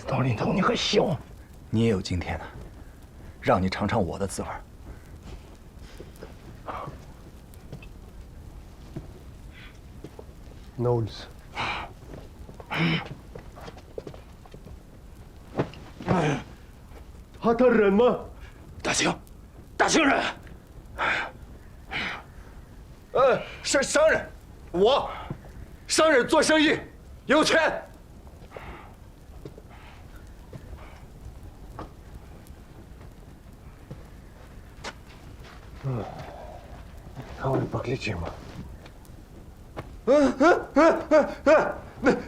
刀林头，你可行！你也有今天的，让你尝尝我的滋味。Knowles，他的人吗？大清，大清人。是商人，我，商人做生意有权。他会поглядим。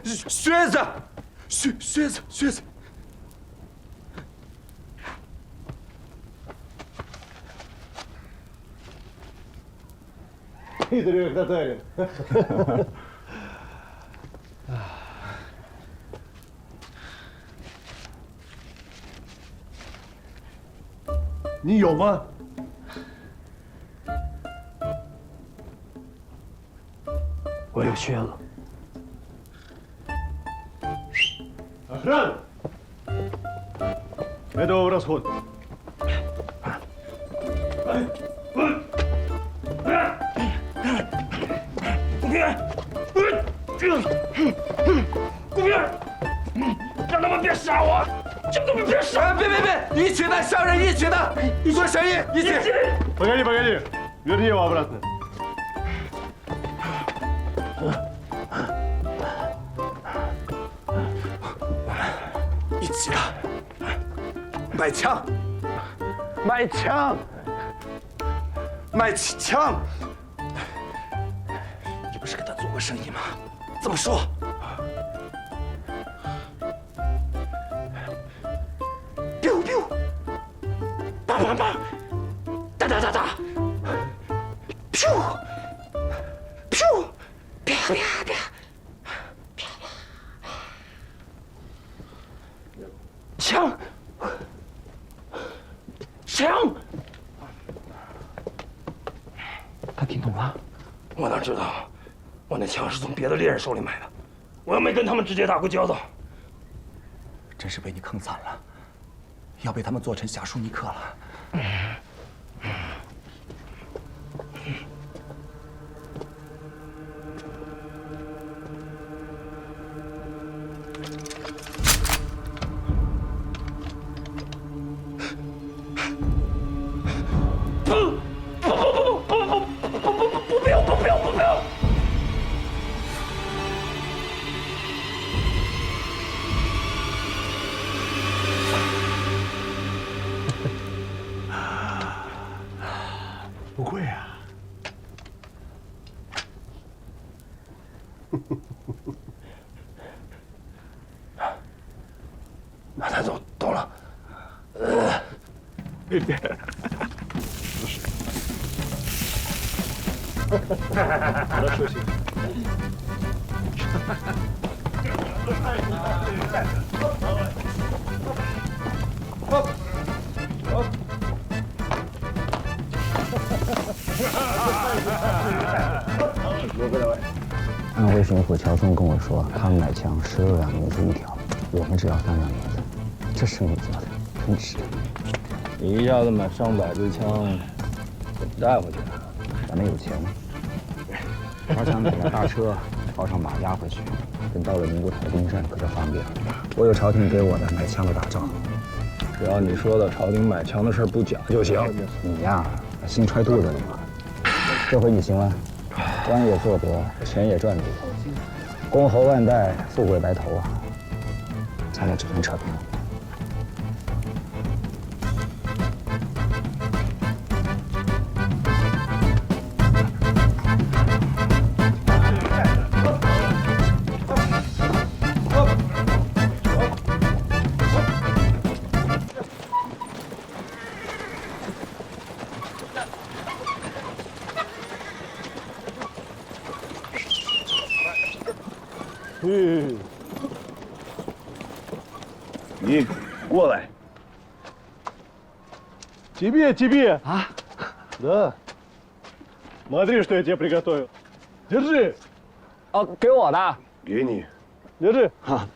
靴子，靴子。Пидоры татарин。你有吗？我有靴子。Охрана! Этого в расход. 公兵，让他们别杀我，就他们别杀！别，一起的，商人一起的，做生意一起。Погоди, верни его обратно. 一起的，买枪，买枪。你不是跟他做过生意吗？这么说。biu biu，梆梆梆，哒哒哒哒，biu biu，啪啪啪。枪！他听懂了？我哪知道？我那枪是从别的猎人手里买的，我又没跟他们直接打过交道。真是被你坑惨了，要被他们做成夏舒尼克了。不要！不会啊。他懂了。Хорошо, Сим. Оп. 安徽巡抚乔松跟我说，他们买枪16两银子一条，我们只要3两银子，这生意做的真值。你一下子买上百支枪，怎么带回去？咱们有钱吗？花枪买辆大车，套上马押回去，等到了宁国台丁山可就方便了。我有朝廷给我的买枪的大照，只要你说的朝廷买枪的事不假就行。你呀，心揣肚子里了。这回你行了，官也做得，钱也赚足，公侯万代，富贵白头啊！咱们只能扯平。你过来。Тебе. А? Да. Смотри, что я тебе приготовил. Держи. 哦，给我的。给你。Держи. 好。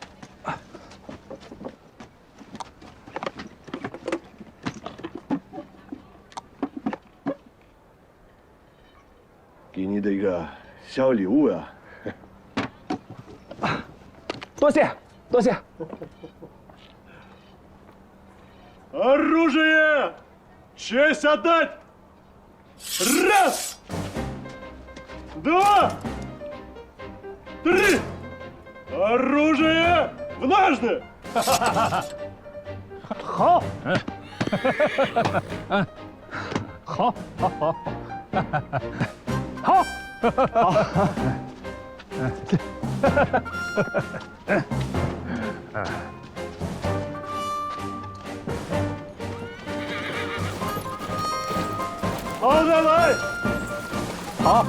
给你的一个小礼物啊。多谢，多谢。Оружие! Честь отдать! Раз! Два! Три! Оружие в ножны! 好。好，好，好。好。好。好，再来！好。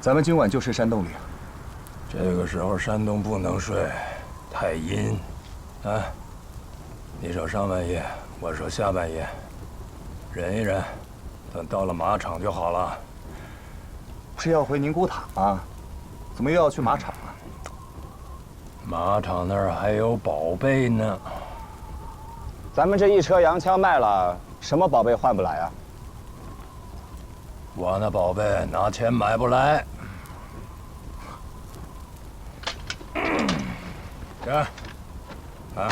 咱们今晚就睡山洞里。这个时候山洞不能睡，太阴。啊，你说上半夜，我说下半夜，忍一忍，等到了马场就好了。不是要回宁古塔吗？怎么又要去马场啊？马场那儿还有宝贝呢。咱们这一车洋枪卖了，什么宝贝换不来啊？我那宝贝拿钱买不来。这，啊，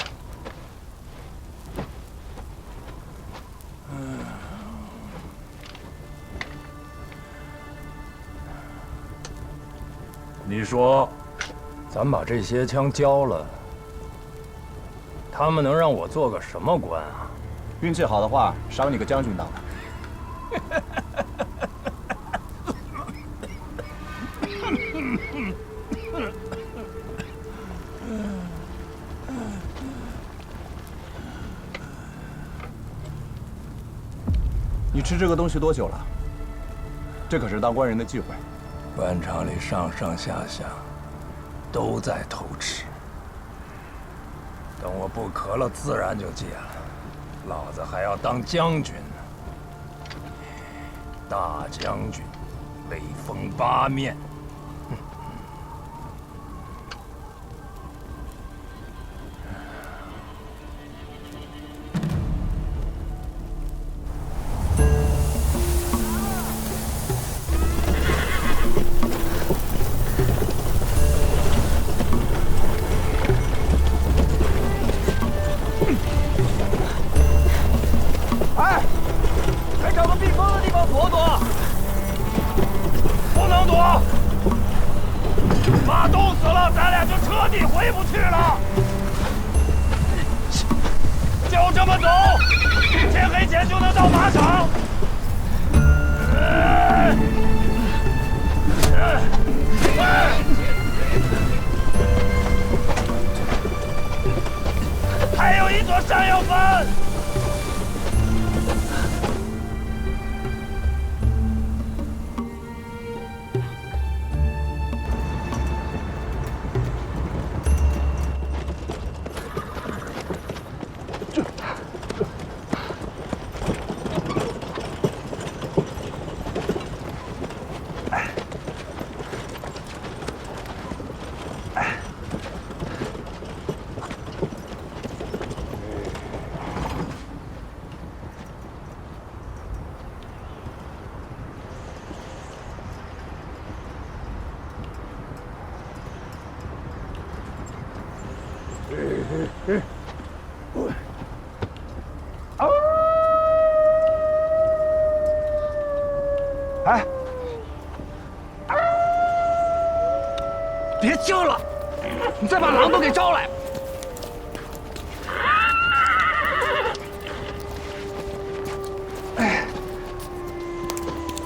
你说，咱把这些枪交了，他们能让我做个什么官啊？运气好的话，赏你个将军当的。你吃这个东西多久了？这可是当官人的忌讳。官场里上上下下都在偷吃。等我不渴了，自然就戒了。老子还要当将军呢，大将军，威风八面。还有一座山要翻。哎，别叫了，你再把狼都给招来。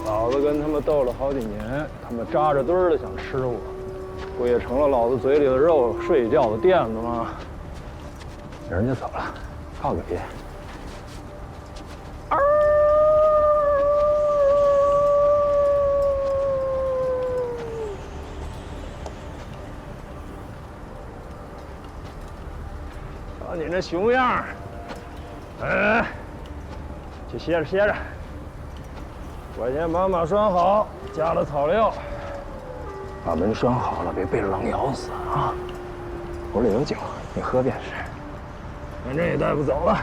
老子跟他们斗了好几年，他们扎着堆儿的想吃我，不也成了老子嘴里的肉、睡觉的垫子吗？人家走了，告个别。瞧你这熊样儿，去歇着歇着。我先把马拴好，加了草料，把门拴好了，别被狼咬死啊！屋里有酒，你喝便是。反正也带不走了。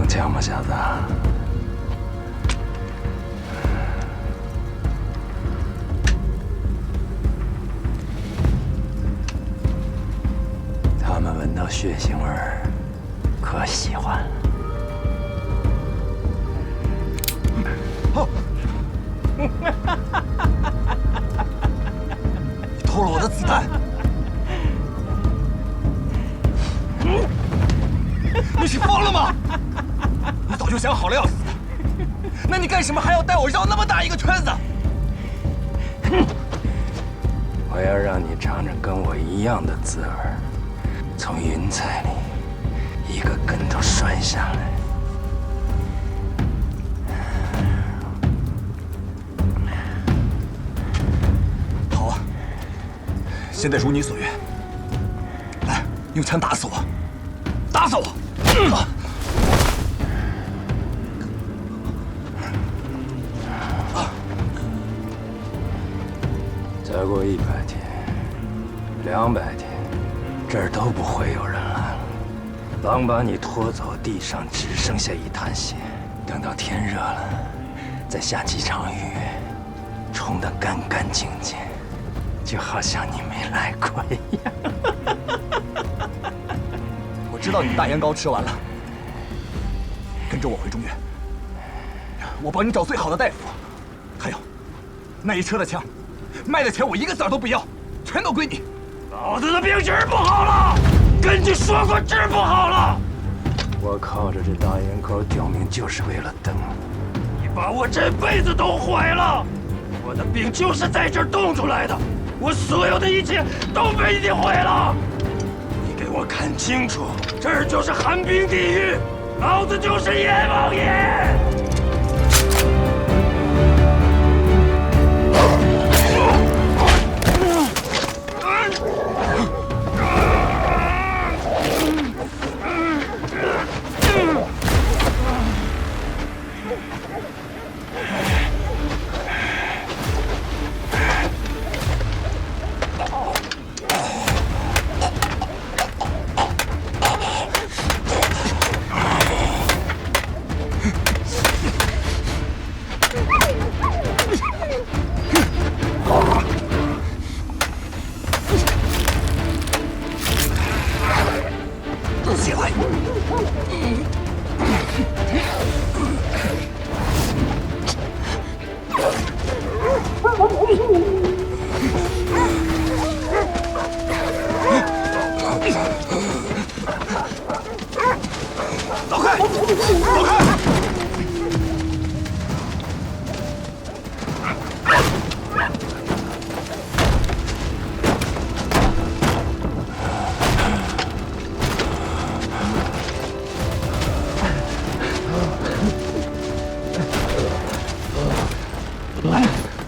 枪吗，小子？他们闻到血腥味儿，可喜欢了。你偷了我的子弹！你是疯了吗？你早就想好了要死，那你干什么还要带我绕那么大一个圈子？我要让你尝尝跟我一样的滋味，从云彩里一个跟头摔下来。好啊，现在如你所愿，来，用枪打死我，打死我！再过100天、200天，这儿都不会有人来了。狼把你拖走，地上只剩下一滩血。等到天热了，再下几场雨，冲得干干净净，就好像你没来过一样。我知道你大烟膏吃完了，跟着我回中院，我帮你找最好的大夫。还有，那一车的枪，卖的钱我一个子儿都不要，全都归你。老子的病情不好了，跟你说过治不好了。我靠着这大烟口吊命，就是为了等你。你把我这辈子都毁了。我的病就是在这儿冻出来的，我所有的一切都被你毁了。你给我看清楚，这儿就是寒冰地狱，老子就是阎王爷。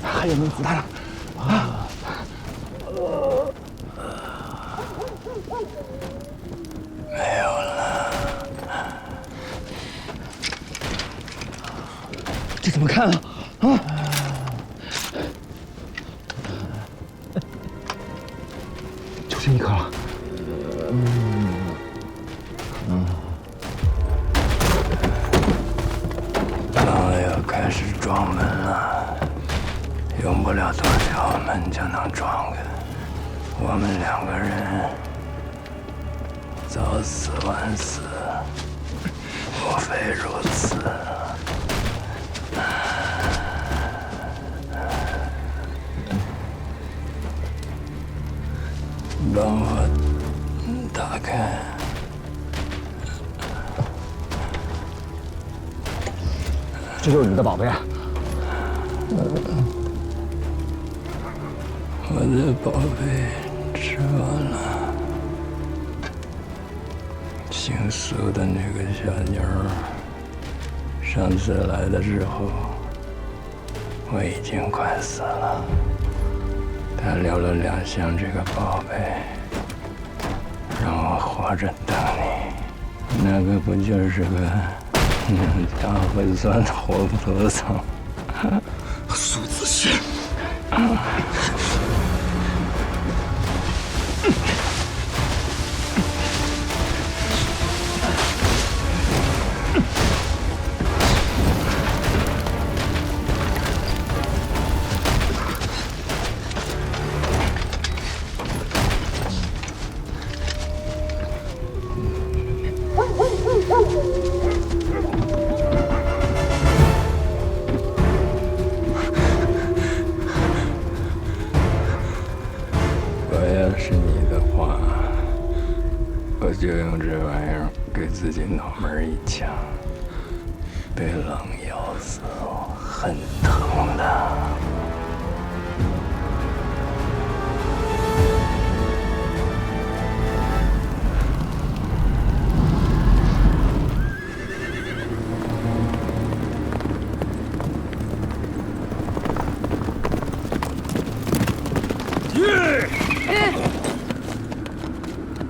还有没有子弹了？啊！没有了。这怎么看啊？啊！就剩一颗了。当要开始撞门了，用不了多久门就能撞开。我们2个人早死晚死，无非如此。帮我打开。这就是你的宝贝啊！我的宝贝吃完了，姓苏的那个小妞儿，上次来的时候，我已经快死了。她留了2箱这个宝贝，让我活着等你。那个不就是个大胃酸活菩萨？苏子轩。我就用这玩意儿给自己脑门一枪，被冷咬死，很疼的。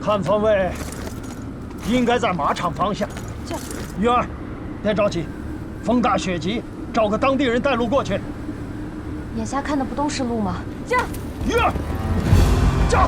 看方位，应该在马场方向。云儿，别着急，风大雪急，找个当地人带路过去。眼下看的不都是路吗？驾！云儿，驾！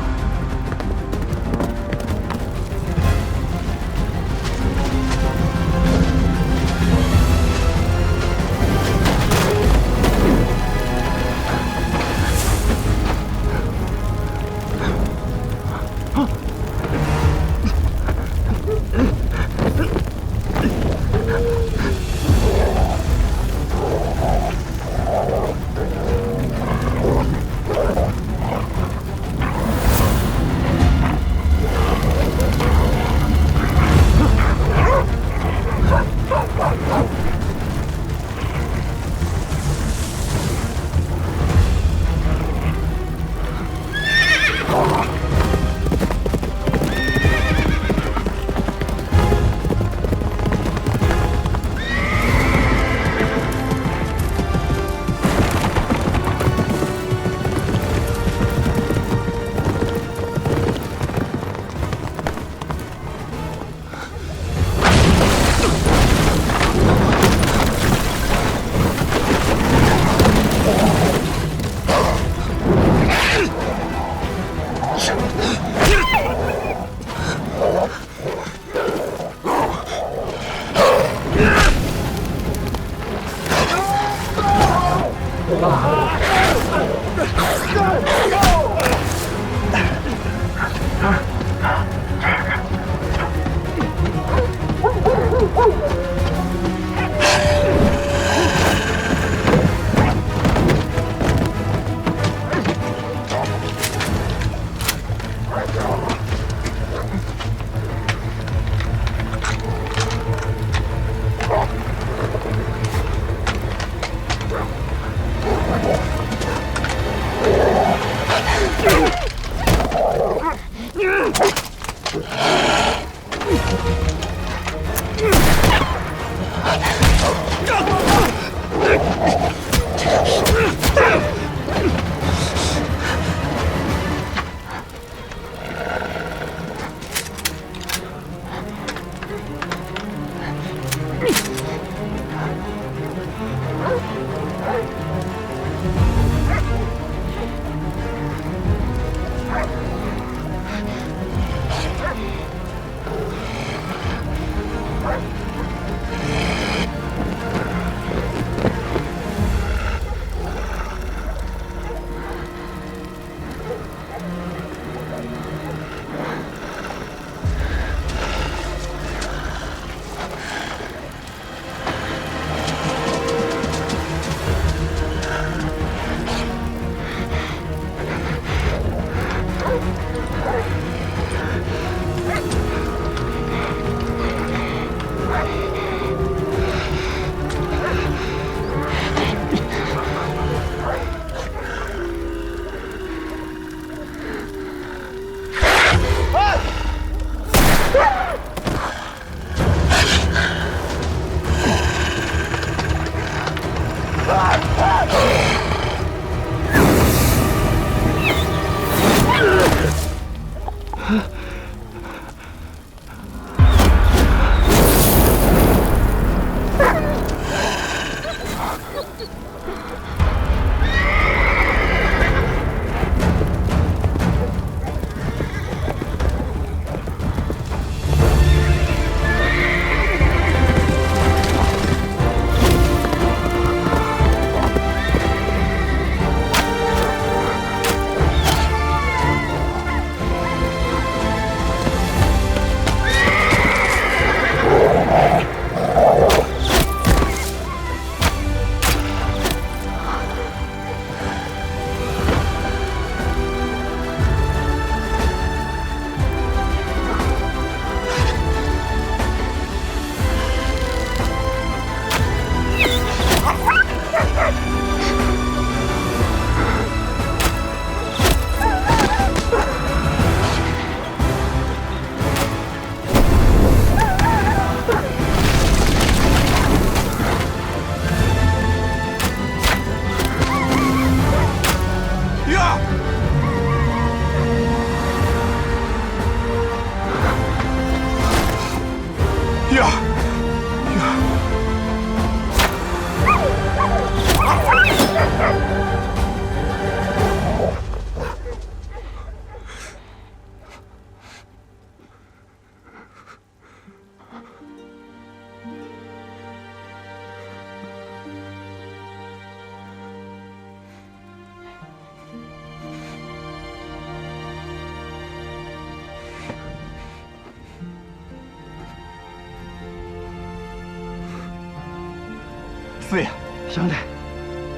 四爷，兄弟，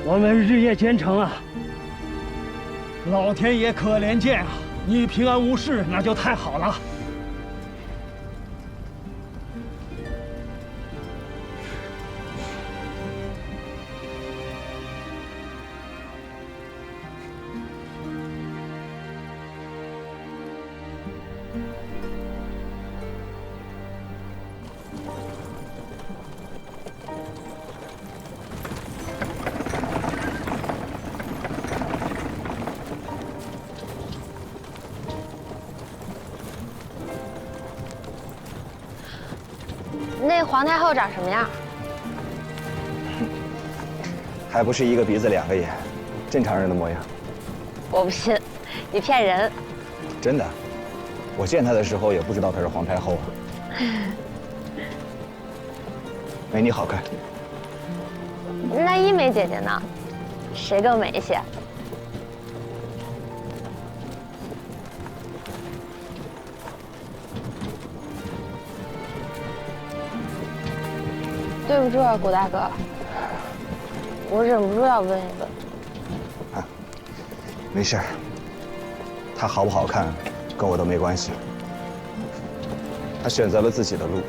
我们日夜兼程啊，老天爷可怜见啊！你平安无事，那就太好了。那皇太后长什么样？还不是一个鼻子两个眼，正常人的模样。我不信，你骗人。真的，我见她的时候也不知道她是皇太后啊。没你好看。那一梅姐姐呢？谁更美一些？对不住啊，谷大哥，我忍不住要问一问。啊，没事儿。她好不好看，跟我都没关系。她选择了自己的路，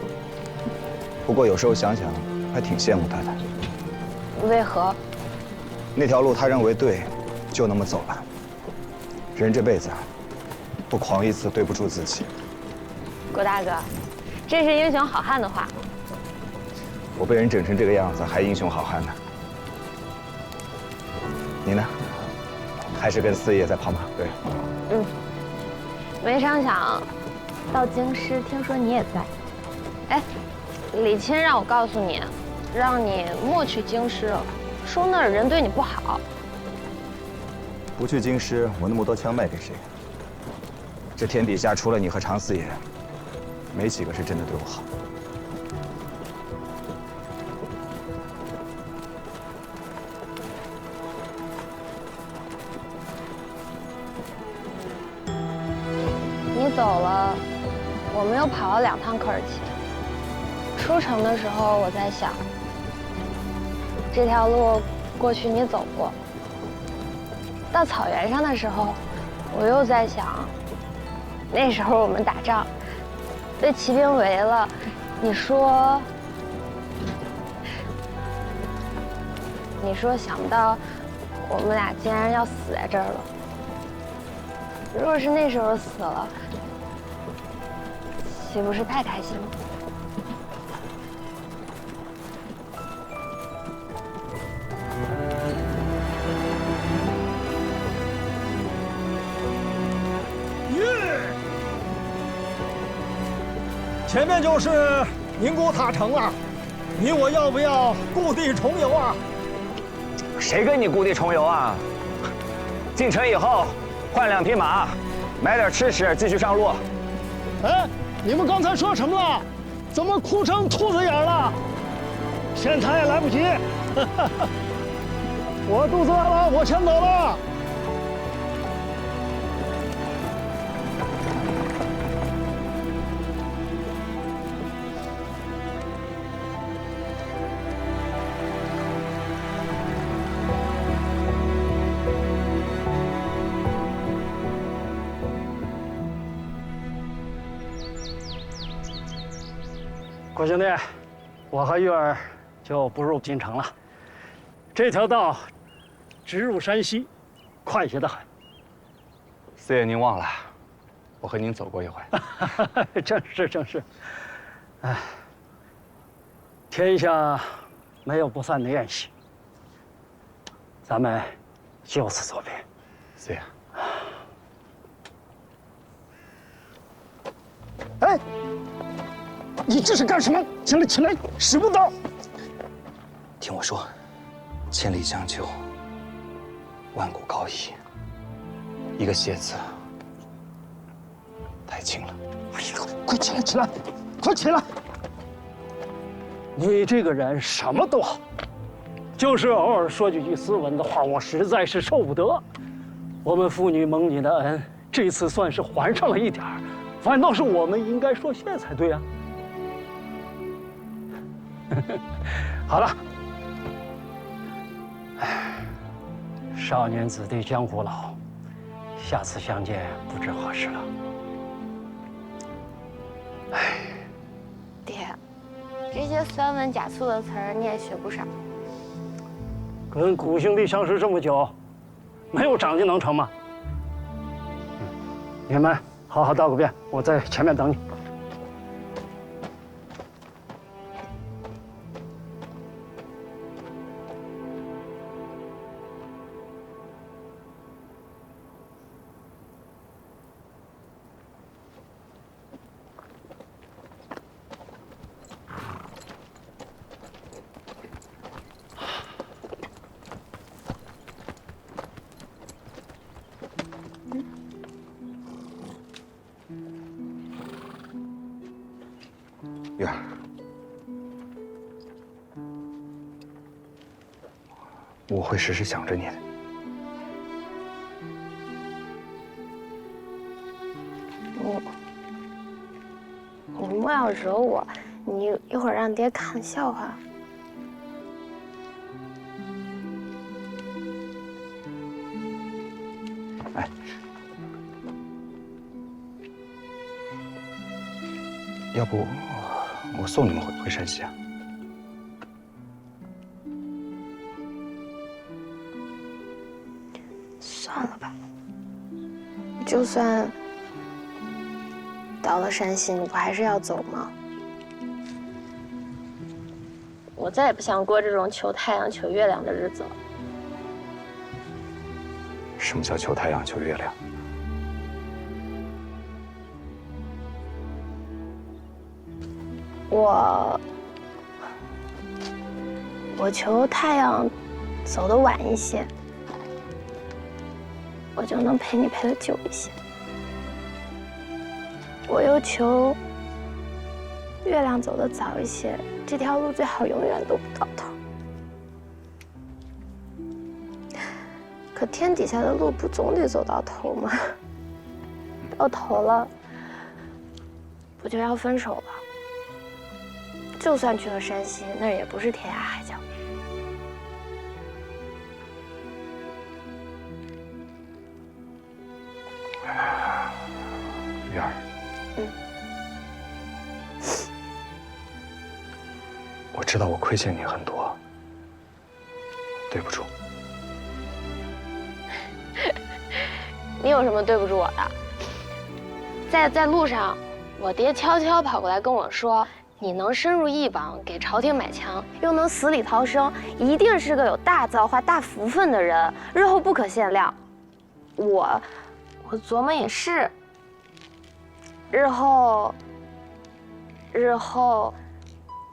不过有时候想想，还挺羡慕她的。为何？那条路她认为对，就那么走了。人这辈子，不狂一次对不住自己。郭大哥，这是英雄好汉的话。我被人整成这个样子，还英雄好汉呢？你呢？还是跟四爷在跑马？对。嗯。没成想，到京师听说你也在。哎，李钦让我告诉你，让你莫去京师了，说那儿人对你不好。不去京师，我那么多枪卖给谁？这天底下除了你和常四爷，没几个是真的对我好。你走了，我们又跑了2趟科尔沁。出城的时候，我在想，这条路过去你走过。到草原上的时候，我又在想，那时候我们打仗，被骑兵围了，你说想不到我们俩竟然要死在这儿了。如果是那时候死了，岂不是太开心了？前面就是宁古塔城了，你我要不要故地重游啊？谁跟你故地重游啊？进城以后换2匹马，买点吃食，继续上路。哎，你们刚才说什么了？怎么哭成兔子眼了？现在也来不及。我肚子饿了，我先走了。郭兄弟，我和玉儿就不入京城了。这条道直入山西，快捷得很。四爷您忘了，我和您走过一回。正是。哎，天下没有不散的宴席，咱们就此作别。四爷。哎。你这是干什么？起来，使不得！听我说，千里将就，万古高义。一个“谢”字，太轻了。哎呦，快起来，快起来！你这个人什么都好，就是偶尔说几句斯文的话，我实在是受不得。我们父女蒙你的恩，这次算是还上了一点儿，反倒是我们应该说谢才对啊。好了，少年子弟江湖老，下次相见不知何时了。爹，这些酸文假醋的词儿你也学不少。跟古兄弟相识这么久，没有长进能成吗？你们好好道个别，我在前面等你。玉儿，我会时时想着你的。你莫要惹我，你一会儿让爹看笑话。哎，要不我送你们回山西啊？算了吧，就算到了山西，你不还是要走吗？我再也不想过这种求太阳、求月亮的日子了。什么叫求太阳求月亮？我求太阳走得晚一些，我就能陪你陪得久一些。我又求月亮走得早一些，这条路最好永远都不到头。可天底下的路不总得走到头吗？到头了，不就要分手了？就算去了山西，那儿也不是天涯海角。月儿，我知道我亏欠你很多，对不住。你有什么对不住我的？在路上，我爹悄悄跑过来跟我说，你能深入义邦，给朝廷买枪，又能死里逃生，一定是个有大造化、大福分的人，日后不可限量。我琢磨也是。日后，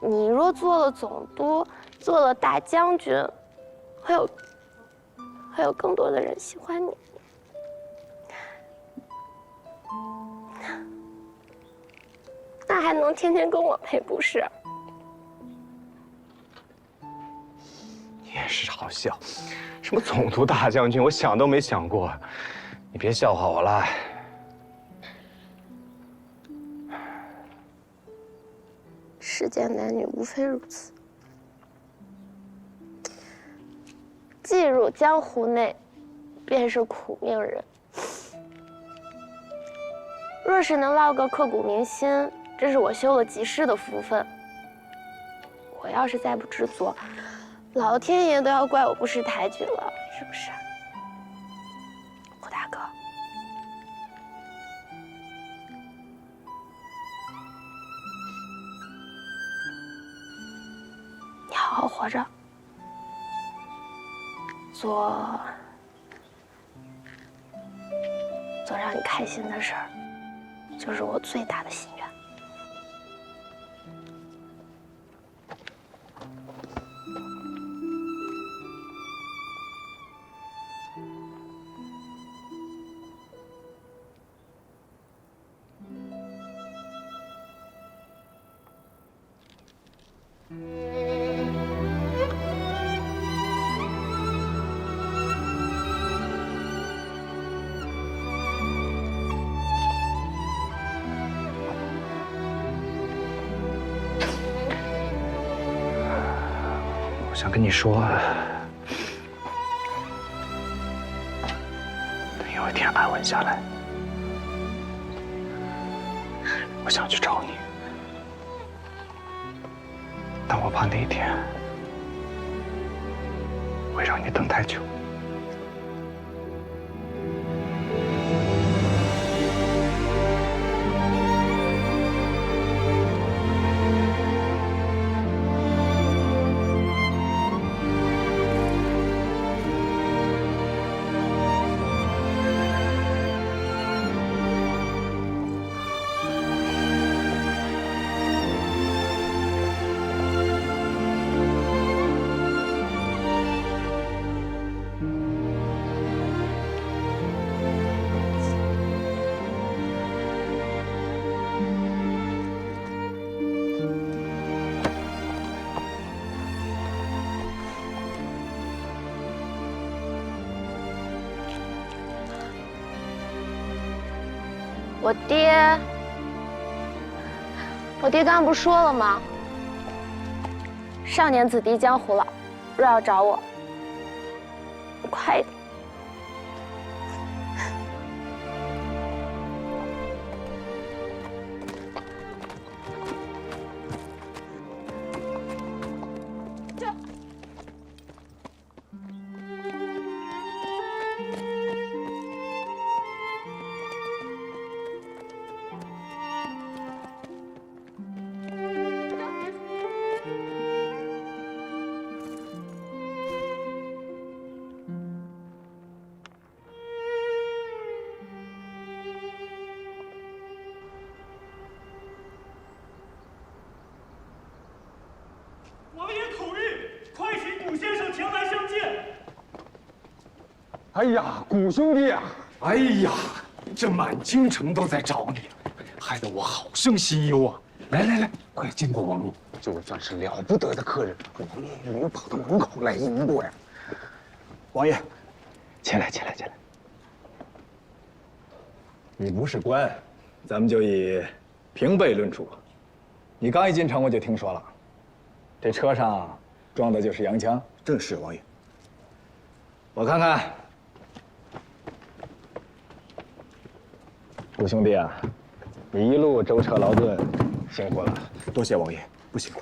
你若做了总督，做了大将军，会有更多的人喜欢你。那还能天天跟我配不是？你也是好笑，什么总督大将军，我想都没想过。你别笑话我了。世间男女无非如此，既入江湖内，便是苦命人。若是能落个刻骨铭心，这是我修了极诗的福分。我要是再不知足，老天爷都要怪我不识抬举了，是不是？胡大哥，你好好活着，做让你开心的事儿，就是我最大的心愿。我想跟你说，等有一天安稳下来，我想去找你，但我怕那一天会让你等太久。我爹刚刚不是说了吗？少年子弟江湖老，若要找我，你快一点。哎呀，谷兄弟啊！哎呀，这满京城都在找你，害得我好生心忧啊！来来来，快经过王爷，就算是了不得的客人，王爷也没有跑到门口来迎过呀。王爷，起来，起来，起来。你不是官，咱们就以平辈论处。你刚一进城，我就听说了，这车上装的就是洋枪。正是王爷。我看看，谷兄弟啊，你一路舟车劳顿，辛苦了。多谢王爷，不辛苦。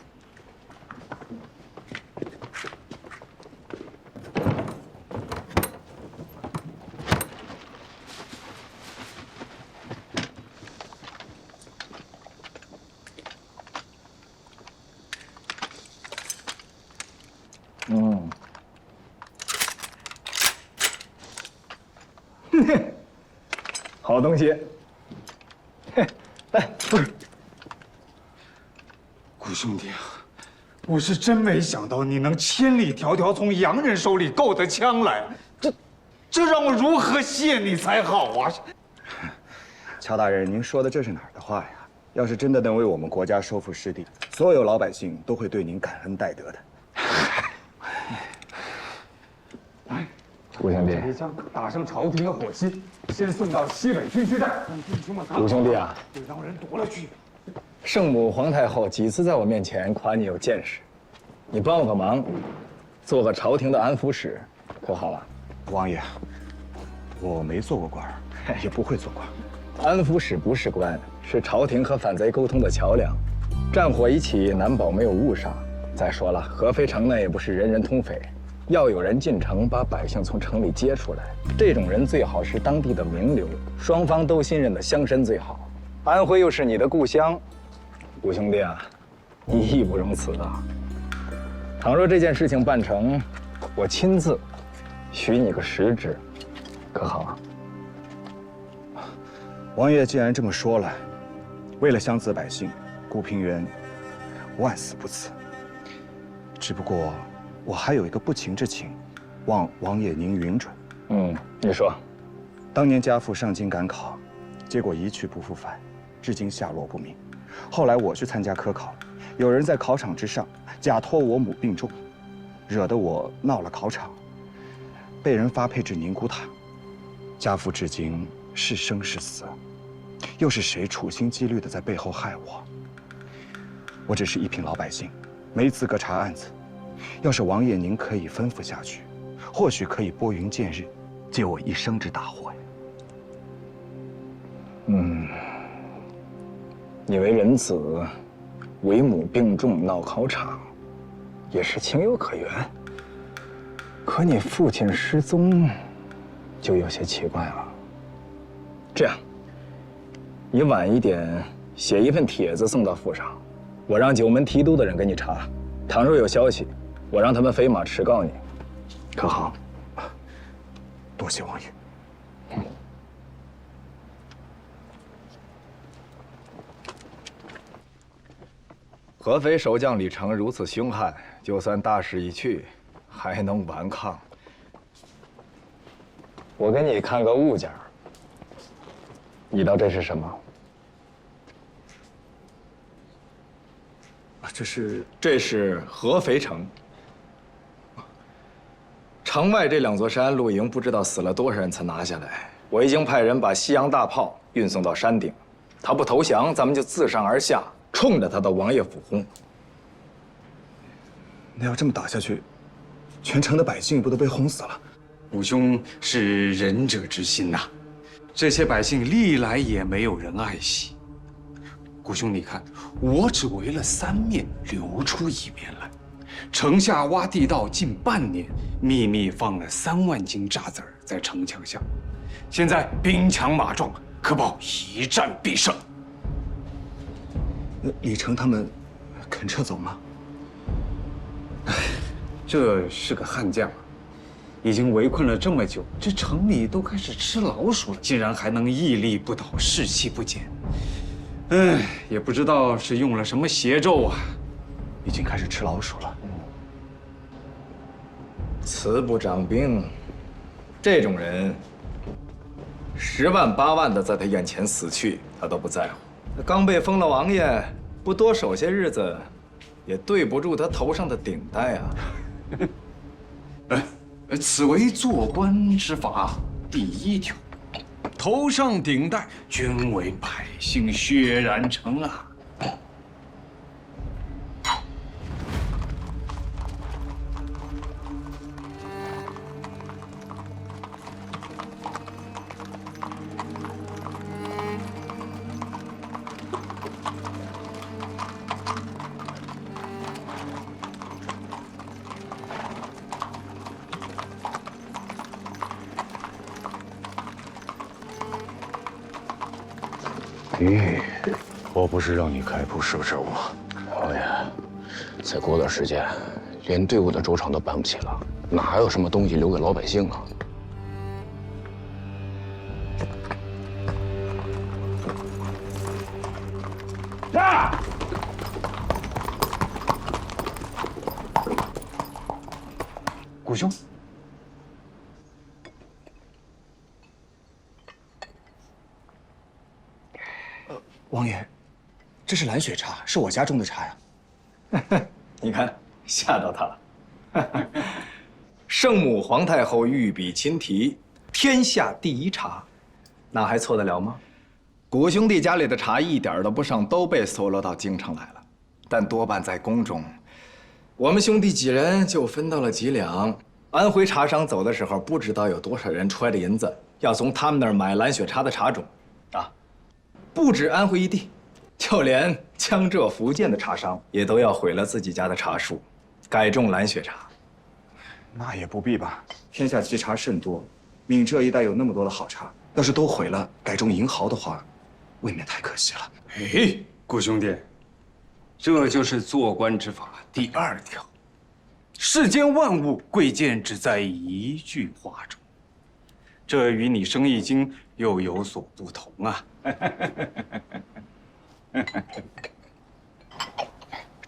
好东西。来，不是，谷兄弟啊，我是真没想到你能千里迢迢从洋人手里购得枪来，这让我如何谢你才好啊！乔大人，您说的这是哪儿的话呀？要是真的能为我们国家收复失地，所有老百姓都会对您感恩戴德的。谷兄弟，这枪打上朝廷的火心，先送到西北军区站，让弟兄们谷兄弟啊，会让人夺了去。圣母皇太后几次在我面前夸你有见识，你帮我个忙，做个朝廷的安抚使，可好了？王爷，我没做过官，也不会做官。安抚使不是官，是朝廷和反贼沟通的桥梁。战火一起，难保没有误杀。再说了，合肥城内也不是人人通匪。要有人进城，把百姓从城里接出来，这种人最好是当地的名流，双方都信任的乡绅最好。安徽又是你的故乡，谷兄弟啊，你义不容辞啊！倘若这件事情办成，我亲自许你个实职，可好啊？王爷既然这么说了，为了乡子百姓，谷平原万死不辞。只不过我还有一个不情之请，望王爷您允准。你说。当年家父上京赶考，结果一去不复返，至今下落不明。后来我去参加科考，有人在考场之上假托我母病重，惹得我闹了考场，被人发配至宁古塔。家父至今是生是死，又是谁处心积虑地在背后害我？我只是一品老百姓，没资格查案子。要是王爷您可以吩咐下去，或许可以拨云见日，解我一生之大祸呀。你为人子，为母病重闹考场，也是情有可原。可你父亲失踪，就有些奇怪了。这样，你晚一点写一份帖子送到府上，我让九门提督的人给你查。倘若有消息，我让他们飞马迟告你，可好？多谢王爷。合肥守将李成如此凶悍，就算大势已去，还能顽抗？我给你看个物件，你道这是什么？这是合肥城。城外这2座山露营，不知道死了多少人才拿下来。我已经派人把西洋大炮运送到山顶，他不投降，咱们就自上而下，冲着他的王爷府轰。那要这么打下去，全城的百姓不都被轰死了？谷兄是仁者之心呐，这些百姓历来也没有人爱惜。谷兄，你看，我只围了3面，留出1面来。城下挖地道近半年，秘密放了3万斤炸子儿在城墙下。现在兵强马壮，可保一战必胜。那李成他们肯撤走吗？这是个悍将，已经围困了这么久，这城里都开始吃老鼠了，竟然还能屹立不倒，士气不减。也不知道是用了什么邪咒啊，已经开始吃老鼠了。慈不掌兵，这种人，10万8万的在他眼前死去，他都不在乎。刚被封了王爷，不多守些日子，也对不住他头上的顶戴啊。此为做官之法第1条，头上顶戴，均为百姓血染成啊。咦，我不是让你开铺收手吗？王爷，再过段时间，连队伍的粥厂都办不起了，哪还有什么东西留给老百姓啊？啊！谷兄，王爷，这是蓝雪茶，是我家种的茶呀。你看，吓到他了。圣母皇太后御笔亲题，天下第1茶，那还错得了吗？谷兄弟家里的茶一点都不剩，都被搜罗到京城来了，但多半在宫中。我们兄弟几人就分到了几两。安徽茶商走的时候，不知道有多少人揣着银子要从他们那儿买蓝雪茶的茶种，啊，不止安徽一地，就连江浙福建的茶商也都要毁了自己家的茶树，改种蓝雪茶。那也不必吧，天下奇茶甚多，闽浙一带有那么多的好茶，要是都毁了，改种银毫的话，未免太可惜了。哎，谷兄弟，这就是做官之法第2条。世间万物贵贱只在一句话中，这与你生意经又有所不同啊！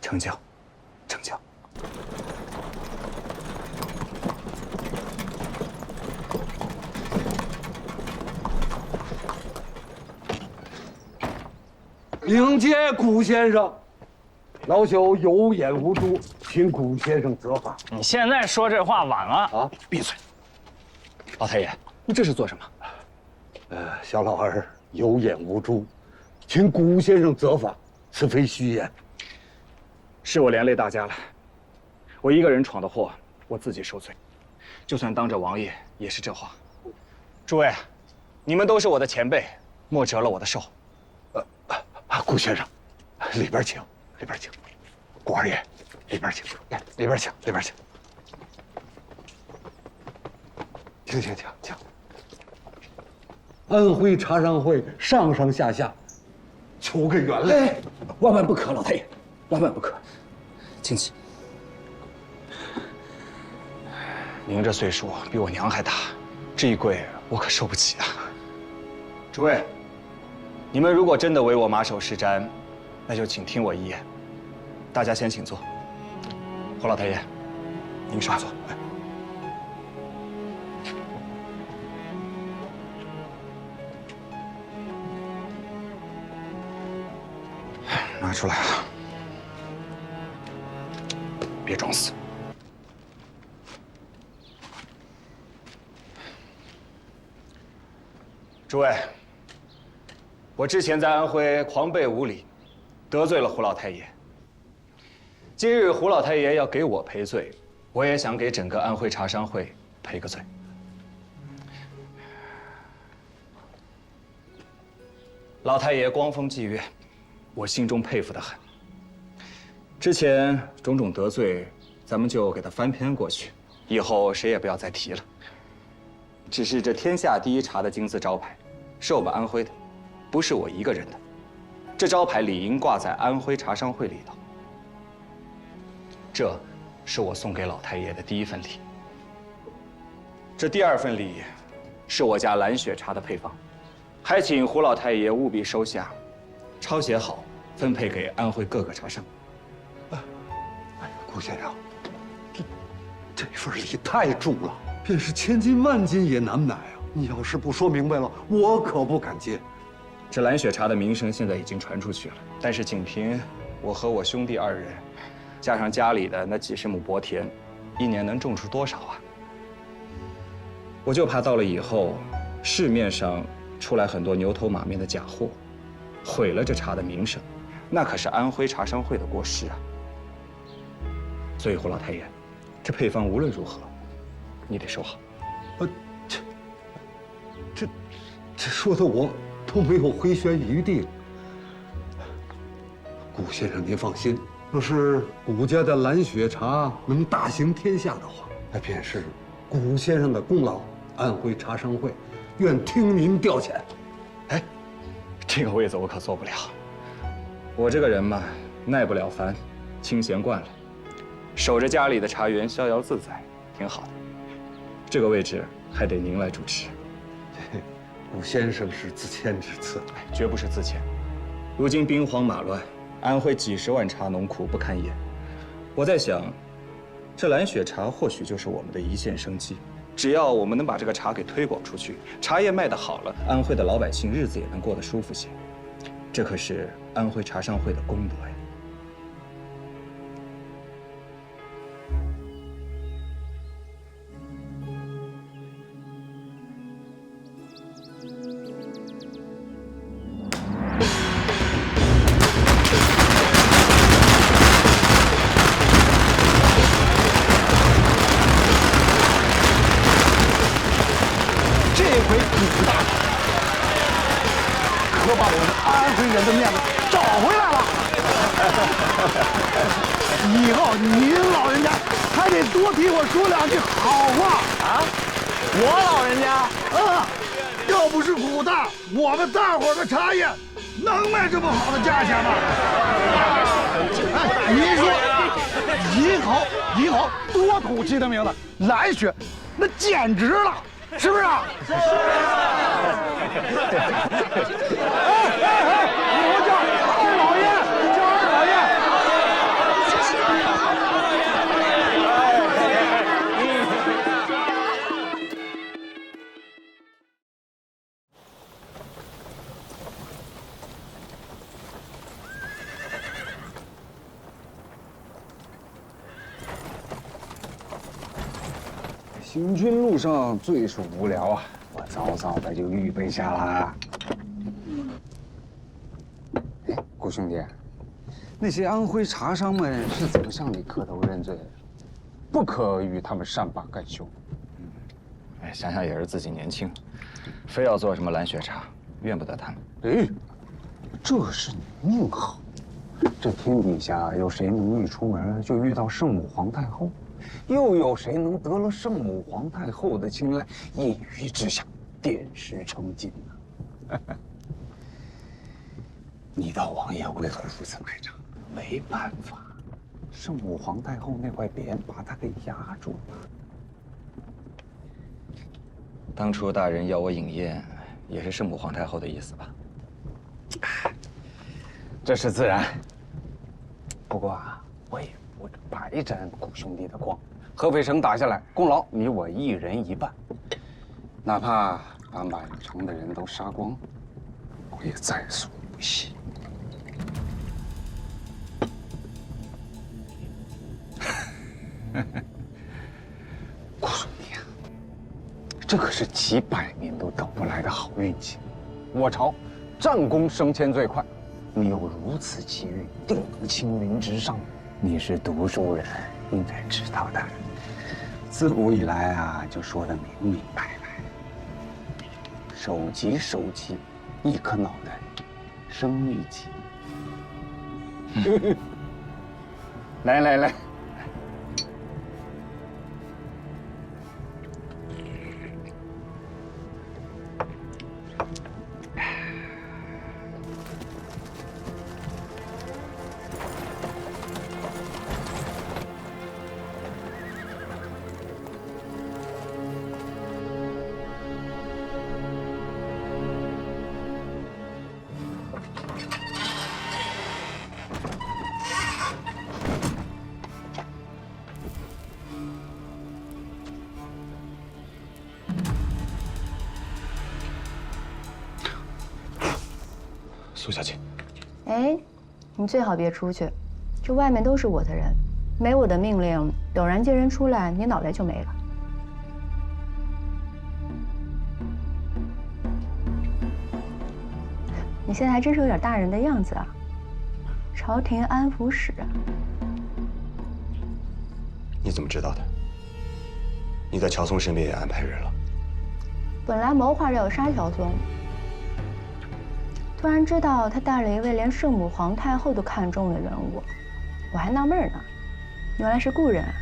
成交，成交。迎接谷先生，老朽有眼无珠，请谷先生责罚。你现在说这话晚了啊！闭嘴！老太爷，你这是做什么？小老儿有眼无珠，请谷先生责罚，此非虚言。是我连累大家了，我一个人闯的祸，我自己受罪。就算当着王爷，也是这话。诸位，你们都是我的前辈，莫折了我的寿。谷先生，里边请，里边请。谷二爷，里边请，里边请，里边请。请。安徽茶商会上上下下，求个原谅。万万不可，老太爷，万万不可。请起。您这岁数比我娘还大，这一跪我可受不起啊。诸位，你们如果真的为我马首是瞻，那就请听我一言。大家先请坐。侯老太爷，您上座。拿出来了，别装死。诸位，我之前在安徽狂悖无礼，得罪了胡老太爷。今日胡老太爷要给我赔罪，我也想给整个安徽茶商会赔个罪。老太爷光风霁月，我心中佩服得很。之前种种得罪，咱们就给他翻篇过去，以后谁也不要再提了。只是这天下第1茶的金字招牌，是我们安徽的，不是我一个人的。这招牌理应挂在安徽茶商会里头。这是我送给老太爷的第1份礼。这第2份礼，是我家蓝雪茶的配方，还请胡老太爷务必收下，抄写好，分配给安徽各个茶商。谷先生，这份礼太重了。便是千金万金也难买啊！你要是不说明白了，我可不敢接。这蓝雪茶的名声现在已经传出去了，但是仅凭我和我兄弟2人，加上家里的那几十亩薄田，1年能种出多少啊？我就怕到了以后，市面上出来很多牛头马面的假货，毁了这茶的名声，那可是安徽茶商会的过失啊。所以胡老太爷，这配方无论如何，你得收好。这说的我都没有回旋余地了。顾先生您放心，要是顾家的蓝雪茶能大行天下的话，那便是顾先生的功劳。安徽茶商会愿听您调遣。哎，这个位子我可做不了。我这个人嘛，耐不了烦，清闲惯了，守着家里的茶园，逍遥自在，挺好的。这个位置还得您来主持。顾先生是自谦之词，绝不是自谦。如今兵荒马乱，安徽几十万茶农苦不堪言。我在想，这蓝雪茶或许就是我们的一线生机。只要我们能把这个茶给推广出去，茶叶卖得好了，安徽的老百姓日子也能过得舒服些。这可是安徽茶商会的功德呀。可把我们安徽人的面子找回来了。以后您老人家还得多替我说2句好话啊！我老人家，要不是古大，我们大伙的茶叶能卖这么好的价钱吗？哎，您说，以后多土气的名字，蓝雪，那简直了，是不是啊？是。以后叫二老爷，叫二老爷。行军路上最是无聊啊，我早早的就预备下了。哎，顾兄弟，那些安徽茶商们是怎么向你磕头认罪的？不可与他们善罢甘休。哎，想想也是自己年轻，非要做什么蓝雪茶，怨不得他们。哎，这是你命好。这天底下有谁能一出门就遇到圣母皇太后？又有谁能得了圣母皇太后的青睐，一鱼之下，点石成金呢？你道王爷为何如此卖账？没办法，圣母皇太后那块匾把他给压住了。当初大人要我饮宴，也是圣母皇太后的意思吧？这是自然。不过啊，我也不白沾顾兄弟的光。合肥城打下来，功劳你我一人1半。哪怕把满城的人都杀光，我也在所不惜。顾兄弟啊，这可是几百年都等不来的好运气。我朝战功升迁最快，你有如此机遇，定能青云直上。你是读书人，应该知道的。自古以来啊，就说得明明白白。首级，一颗脑袋，生一级。来。苏小姐，哎，你最好别出去，这外面都是我的人，没我的命令，陡然接人出来，你脑袋就没了。你现在还真是有点大人的样子啊！朝廷安抚使啊！你怎么知道的？你在乔松身边也安排人了？本来谋划着要杀乔松，突然知道他带了一位连圣母皇太后都看中的人物，我还纳闷呢，原来是故人啊！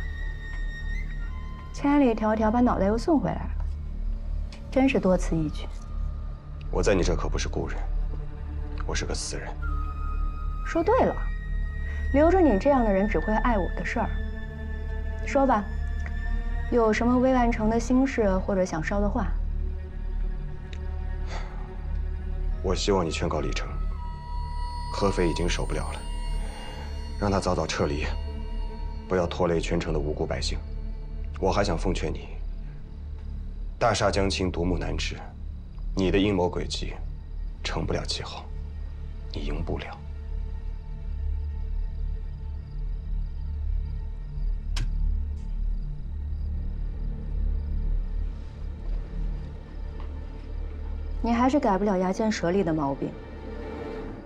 千里迢迢把脑袋又送回来了，真是多此一举。我在你这可不是故人，我是个死人。说对了，留着你这样的人只会碍我的事儿。说吧，有什么未完成的心事或者想捎的话？我希望你劝告李成，合肥已经守不了了，让他早早撤离，不要拖累全城的无辜百姓。我还想奉劝你，大厦将倾，独木难支，你的阴谋诡计成不了气候，你赢不了。你还是改不了牙尖舌利的毛病，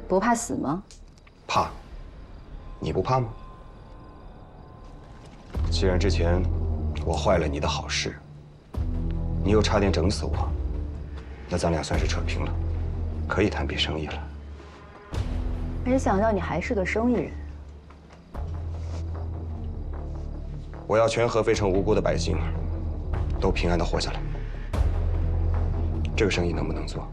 不怕死吗？怕？你不怕吗？既然之前我坏了你的好事，你又差点整死我，那咱俩算是扯平了，可以谈笔生意了。没想到你还是个生意人。我要全合肥城无辜的百姓都平安地活下来。这个生意能不能做？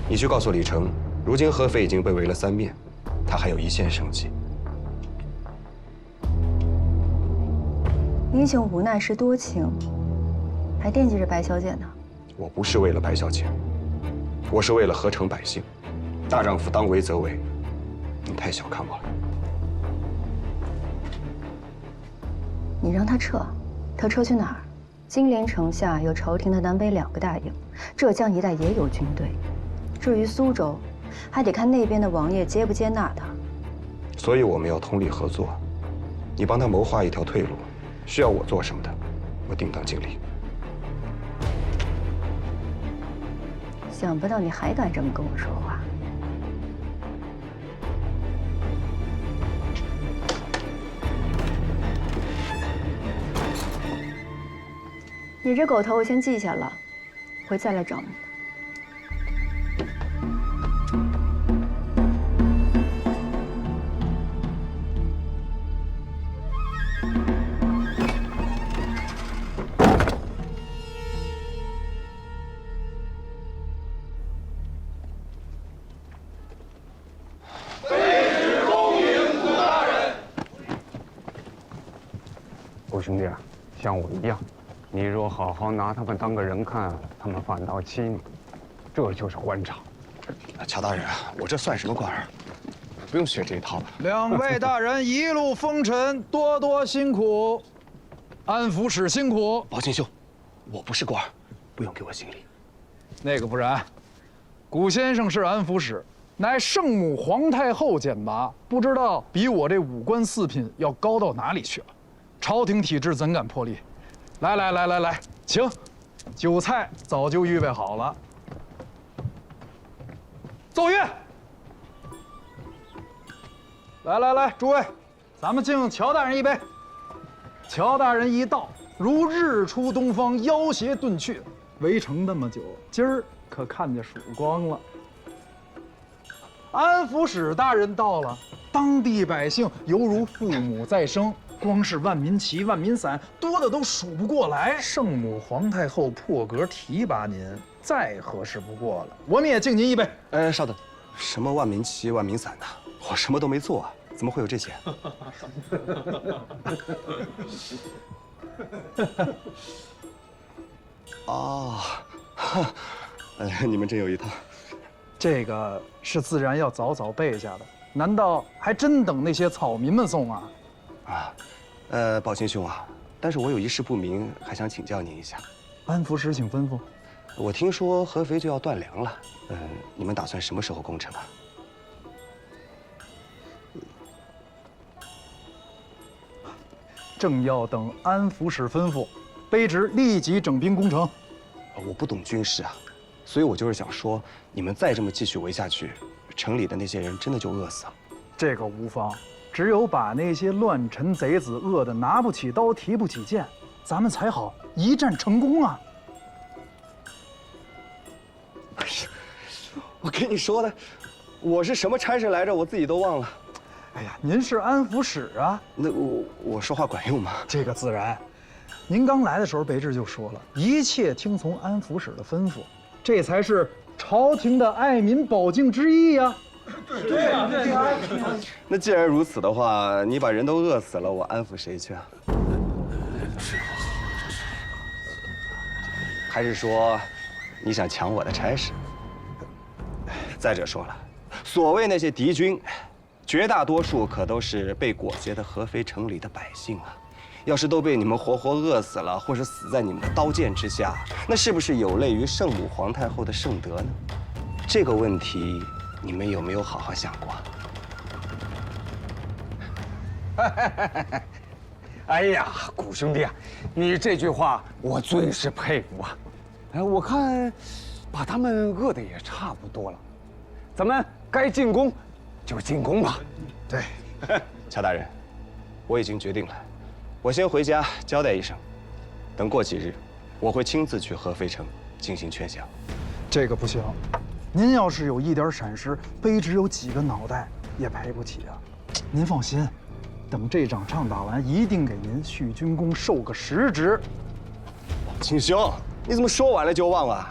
你去告诉李成，如今合肥已经被围了3面，他还有一线生机。英雄无奈是多情，还惦记着白小姐呢。我不是为了白小姐，我是为了合城百姓。大丈夫当为则为，你太小看我了。你让他撤，他撤去哪儿？金陵城下有朝廷的南北2个大营，浙江一带也有军队。至于苏州，还得看那边的王爷接不接纳他。所以我们要通力合作，你帮他谋划一条退路，需要我做什么的，我定当尽力。想不到你还敢这么跟我说话。你这狗头我先记下了，回再来找你。狗兄弟啊，像我一样。你若好好拿他们当个人看，他们反倒欺你，这就是官场。乔大人，我这算什么官儿？不用学这一套。2位大人一路风尘，多多辛苦。安抚使辛苦。宝庆兄，我不是官儿，不用给我行礼。那个不然，古先生是安抚使，乃圣母皇太后选拔，不知道比我这5官4品要高到哪里去了。朝廷体制怎敢破例？来，请，酒菜早就预备好了。奏乐。来，诸位，咱们敬乔大人一杯。乔大人一到，如日出东方，妖邪遁去。围城那么久，今儿可看见曙光了。安抚使大人到了，当地百姓犹如父母再生。光是万民旗、万民伞，多的都数不过来。圣母皇太后破格提拔您，再合适不过了。我们也敬您一杯。稍等，什么万民旗、万民伞呢？我什么都没做啊，怎么会有这些？哦，你们真有一套。这个是自然要早早备下的，难道还真等那些草民们送啊？宝清兄啊，但是我有一事不明，还想请教您一下。安抚使，请吩咐。我听说合肥就要断粮了，你们打算什么时候攻城啊？正要等安抚使吩咐，卑职立即整兵攻城。我不懂军事啊，所以我就是想说，你们再这么继续围下去，城里的那些人真的就饿死了。这个无妨，只有把那些乱臣贼子饿得拿不起刀、提不起剑，咱们才好一战成功啊！哎呀，我跟你说的，我是什么差事来着，我自己都忘了。哎呀，您是安抚使啊，那我说话管用吗？这个自然。您刚来的时候，卑职就说了，一切听从安抚使的吩咐，这才是朝廷的爱民保境之意呀。对啊。那既然如此的话，你把人都饿死了，我安抚谁去啊？还是说，你想抢我的差事？再者说了，所谓那些敌军，绝大多数可都是被裹挟的合肥城里的百姓啊。要是都被你们活活饿死了，或是死在你们的刀剑之下，那是不是有累于圣母皇太后的圣德呢？这个问题，你们有没有好好想过？哎呀，谷兄弟啊，你这句话我最是佩服啊！哎，我看把他们饿得也差不多了，咱们该进攻就进攻吧。对，乔大人，我已经决定了。我先回家交代一声，等过几日，我会亲自去合肥城进行劝降。这个不行，您要是有一点闪失，卑职有几个脑袋也赔不起啊。您放心，等这场仗打完，一定给您续军功，授个实职。景兄，你怎么说完了就忘了？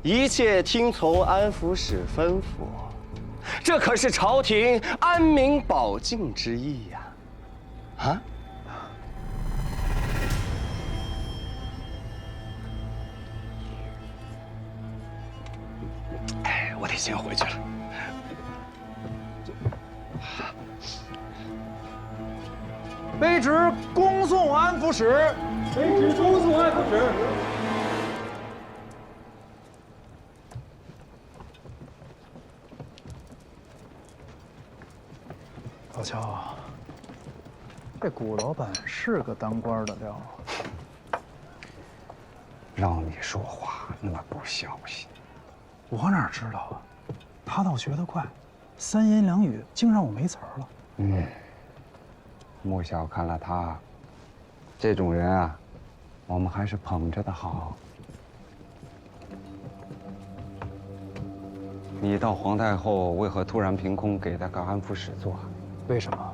一切听从安抚使吩咐，这可是朝廷安民保境之意呀！啊？我得先回去了。卑职恭送安抚使。卑职恭送安抚使。老乔，这谷老板是个当官的料。让你说话那么不小心。我哪知道啊？他倒学得快，3言2语竟让我没词儿了。莫小看了他，这种人啊，我们还是捧着的好。你到皇太后为何突然凭空给他个安抚使做？为什么？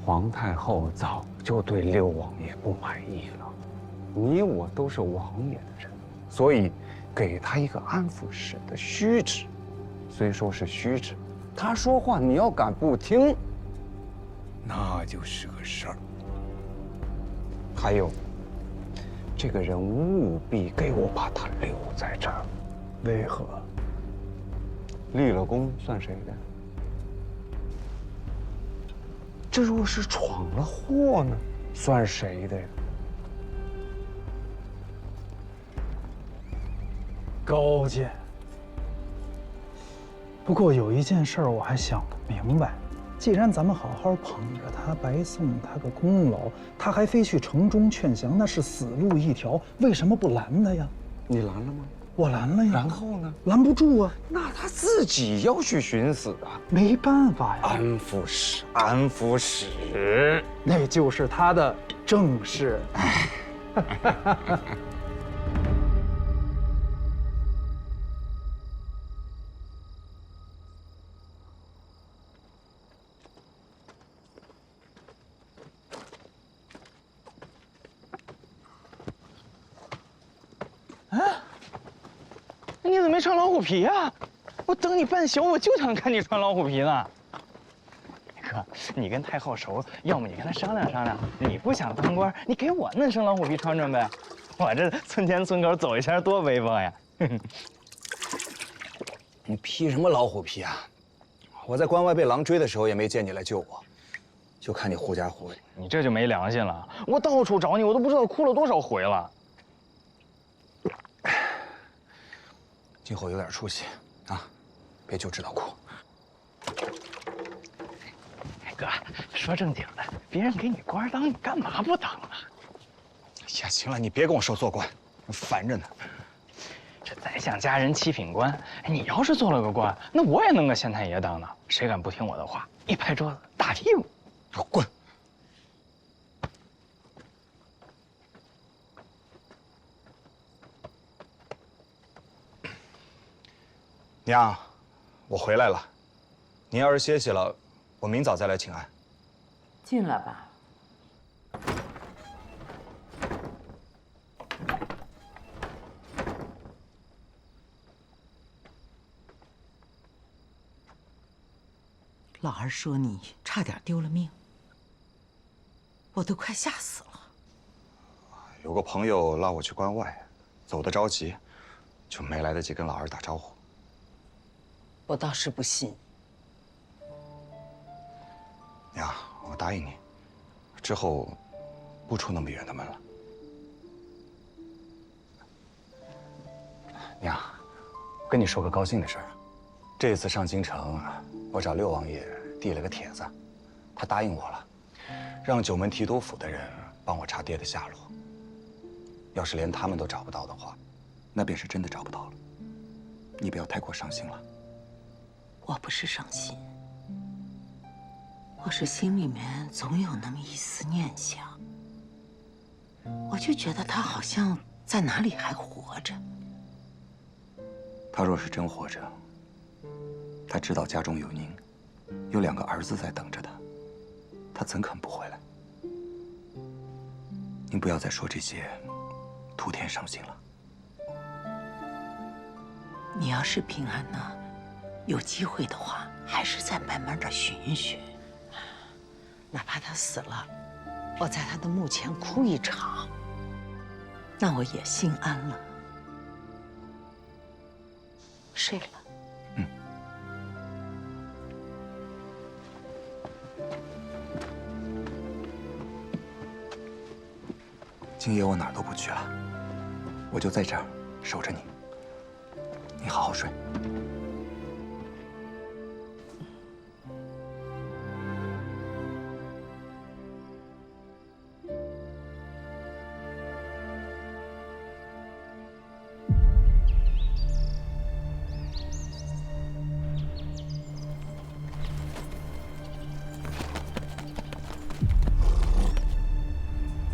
皇太后早就对六王爷不满意了，你我都是王爷的人。所以，给他一个安抚使的虚职，虽说是虚职，他说话你要敢不听，那就是个事儿。还有，这个人务必给我把他留在这儿。为何？立了功算谁的？这若是闯了祸呢，算谁的呀？高见。不过有一件事我还想不明白，既然咱们好好捧着他，白送他个功劳，他还非去城中劝降，那是死路一条，为什么不拦他呀？你拦了吗？我拦了呀。然后呢？拦不住啊。那他自己要去寻死啊。没办法呀。安抚使，安抚使，那就是他的正事。你怎么没穿老虎皮啊？我等你半宿，我就想看你穿老虎皮呢。哥，你跟太后熟，要么你跟他商量商量。你不想当官，你给我弄身老虎皮穿穿呗。我这村前村口走一圈多威风呀！你披什么老虎皮啊？我在关外被狼追的时候也没见你来救我，就看你狐假虎威。你这就没良心了！我到处找你，我都不知道哭了多少回了。今后有点出息啊，别就知道哭。哥，说说正经的，别人给你官当，你干嘛不当啊？呀，行了，你别跟我说做官，烦着呢。这宰相家人七品官，哎，你要是做了个官，那我也弄个县太爷当呢。谁敢不听我的话，一拍桌子，大屁股，给我滚！娘，我回来了。您要是歇息了，我明早再来请安。进来吧。老儿说你差点丢了命，我都快吓死了。有个朋友拉我去关外，走得着急，就没来得及跟老儿打招呼。我倒是不信。娘，我答应你，之后不出那么远的门了。娘，跟你说个高兴的事儿，这次上京城，我找六王爷递了个帖子，他答应我了，让九门提督府的人帮我查爹的下落。要是连他们都找不到的话，那便是真的找不到了。你不要太过伤心了。我不是伤心，我是心里面总有那么一丝念想，我就觉得他好像在哪里还活着。他若是真活着，他知道家中有您，有2个儿子在等着他，他怎肯不回来？您不要再说这些徒添伤心了。你要是平安呢，有机会的话，还是再慢慢的寻寻。哪怕他死了，我在他的墓前哭一场，那我也心安了。睡了。今夜我哪儿都不去了，我就在这儿守着你。你好好睡。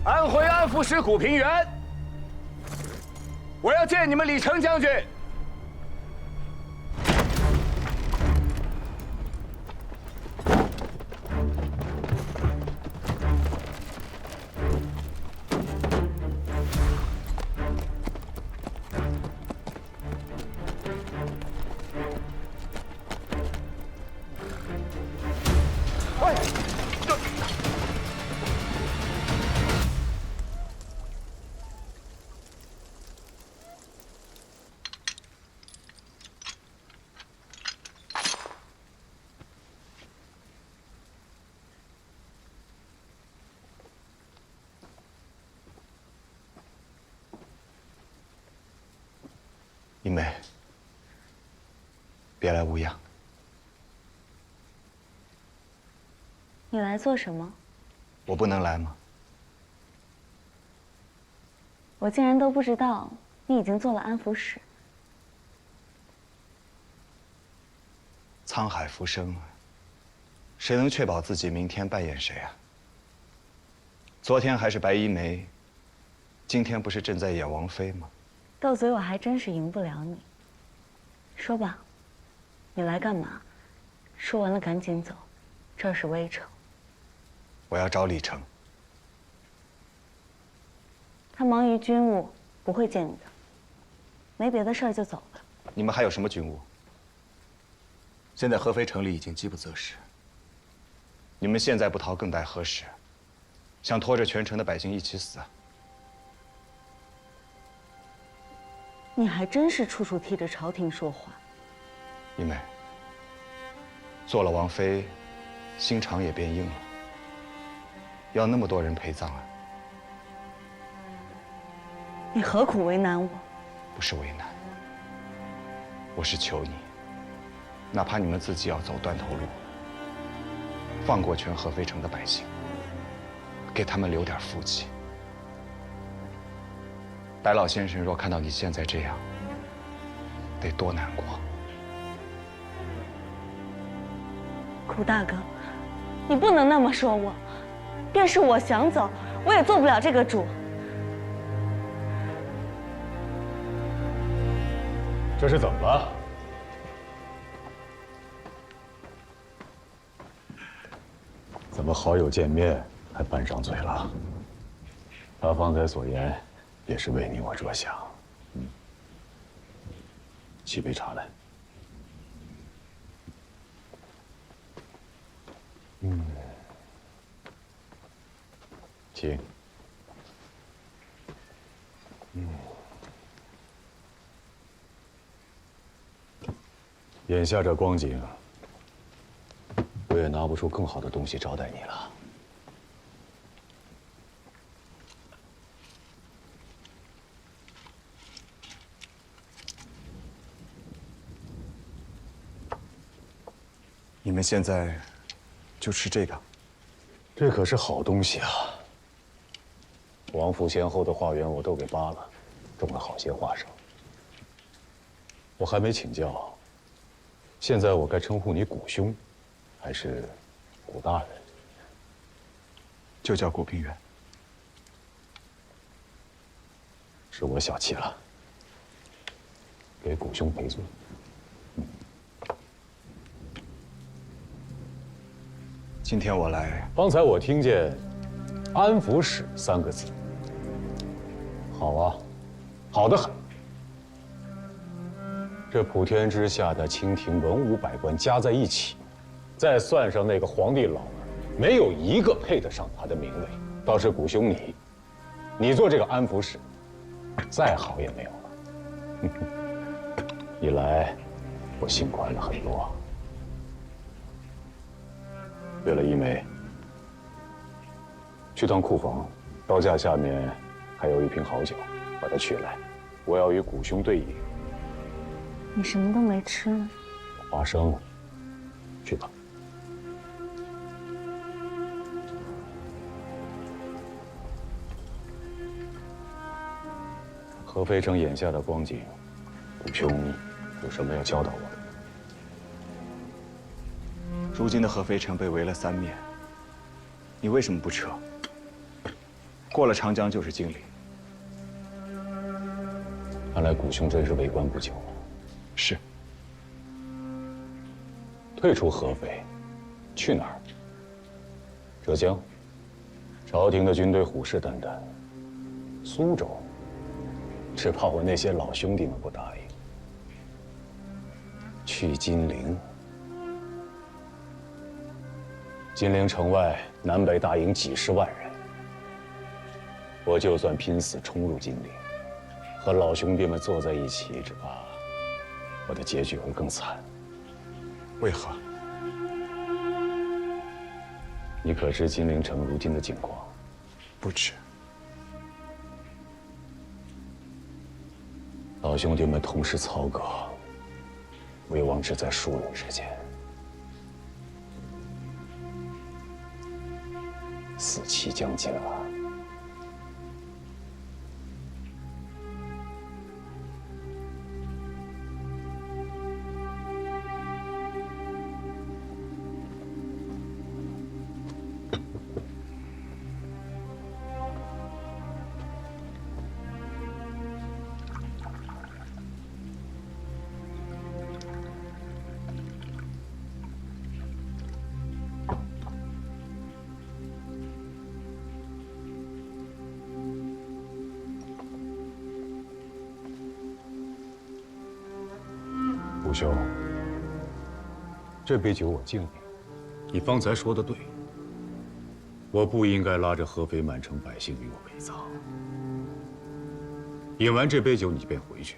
安徽安抚使古平原，我要见你们李成将军。一梅，别来无恙。你来做什么？我不能来吗？我竟然都不知道你已经做了安抚使。沧海浮生，谁能确保自己明天扮演谁啊？昨天还是白衣梅，今天不是正在演王妃吗？斗嘴我还真是赢不了你。说吧，你来干嘛？说完了赶紧走，这儿是微城。我要找李成。他忙于军务，不会见你的。没别的事儿就走了。你们还有什么军务？现在合肥城里已经饥不择食。你们现在不逃更待何时？想拖着全城的百姓一起死啊？你还真是处处替着朝廷说话。一梅，做了王妃，心肠也变硬了。要那么多人陪葬啊？你何苦为难我？不是为难，我是求你，哪怕你们自己要走断头路，放过全合肥城的百姓，给他们留点福气。白老先生若看到你现在这样，得多难过。顾大哥，你不能那么说我。便是我想走，我也做不了这个主。这是怎么了？怎么好友见面还拌上嘴了？他方才所言，也是为你我着想。沏杯茶来。请。眼下这光景，我也拿不出更好的东西招待你了。你们现在就吃这个？这可是好东西啊！王府先后的花园我都给扒了，种了好些花生。我还没请教，现在我该称呼你谷兄，还是谷大人？就叫谷平原。是我小气了，给谷兄赔罪。今天我来，方才我听见“安抚使”3个字，好啊，好得很。这普天之下的清廷文武百官加在一起，再算上那个皇帝老儿，没有一个配得上他的名位。倒是谷兄你做这个安抚使，再好也没有了。你来，我心宽了很多。对了，一梅，去趟库房，刀架下面还有一瓶好酒，把它取来，我要与谷兄对饮。你什么都没吃呢。花生，去吧。合肥城眼下的光景，谷兄有什么要教导我的？如今的合肥城被围了3面，你为什么不撤？过了长江就是金陵。看来谷兄真是为官不久。是。退出合肥，去哪儿？浙江，朝廷的军队虎视眈眈。苏州，只怕我那些老兄弟们不答应。去金陵。金陵城外南北大营几十万人，我就算拼死冲入金陵，和老兄弟们坐在一起，只怕我的结局会更惨。为何？你可知金陵城如今的境况？不知。老兄弟们同是曹阁，危亡只在数人之间。死期将近了。谷兄，这杯酒我敬你。你方才说的对，我不应该拉着合肥满城百姓与我陪葬。饮完这杯酒，你便回去。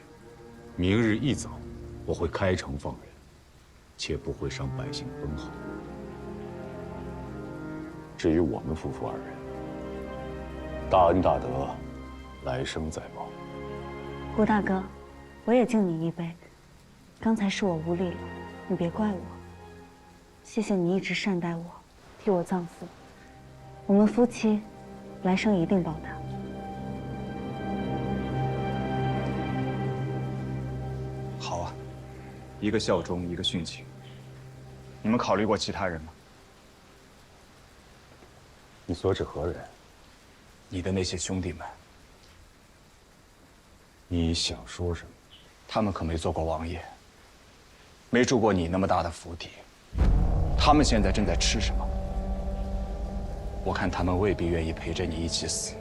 明日一早，我会开城放人，且不会伤百姓分毫。至于我们夫妇2人，大恩大德，来生再报。顾大哥，我也敬你一杯。刚才是我无礼了，你别怪我。谢谢你一直善待我，替我葬父，我们夫妻来生一定报答。好啊，一个效忠，一个殉情。你们考虑过其他人吗？你所指何人？你的那些兄弟们。你想说什么？他们可没做过王爷，没住过你那么大的府邸。他们现在正在吃什么？我看他们未必愿意陪着你一起死。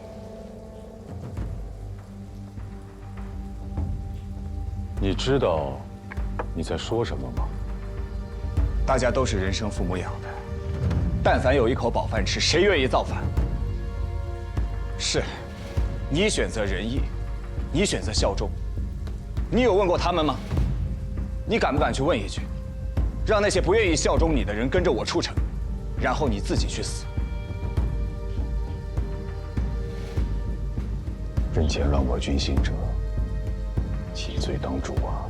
你知道你在说什么吗？大家都是人生父母养的，但凡有一口饱饭吃，谁愿意造反？是，你选择仁义，你选择效忠，你有问过他们吗？你敢不敢去问一句，让那些不愿意效忠你的人跟着我出城，然后你自己去死？人前乱我军心者，其罪当诛啊！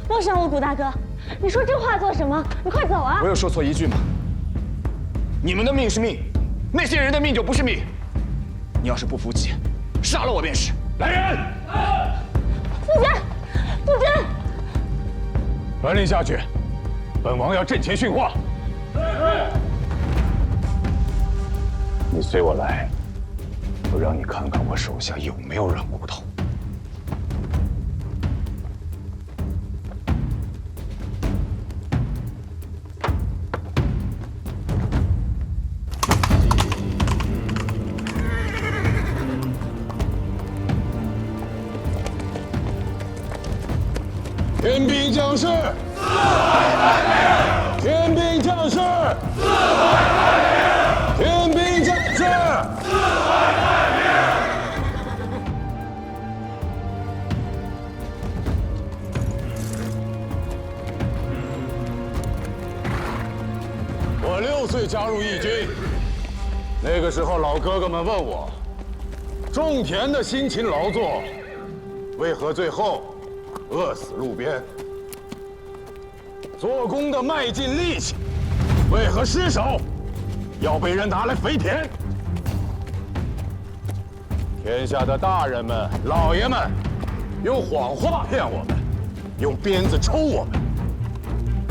莫伤我，谷大哥，你说这话做什么？你快走啊！我有说错一句吗？你们的命是命，那些人的命就不是命。你要是不服气，杀了我便是。来人！夫君，夫君，传令下去，本王要阵前训话。你随我来，我让你看看我手下有没有软骨头。天兵将士，天兵将士，天兵将士。我6岁加入义军，那个时候老哥哥们问我，种田的辛勤劳作，为何最后饿死路边？做工的卖尽力气，为何失手要被人拿来肥田？天下的大人们、老爷们，用谎话骗我们，用鞭子抽我们，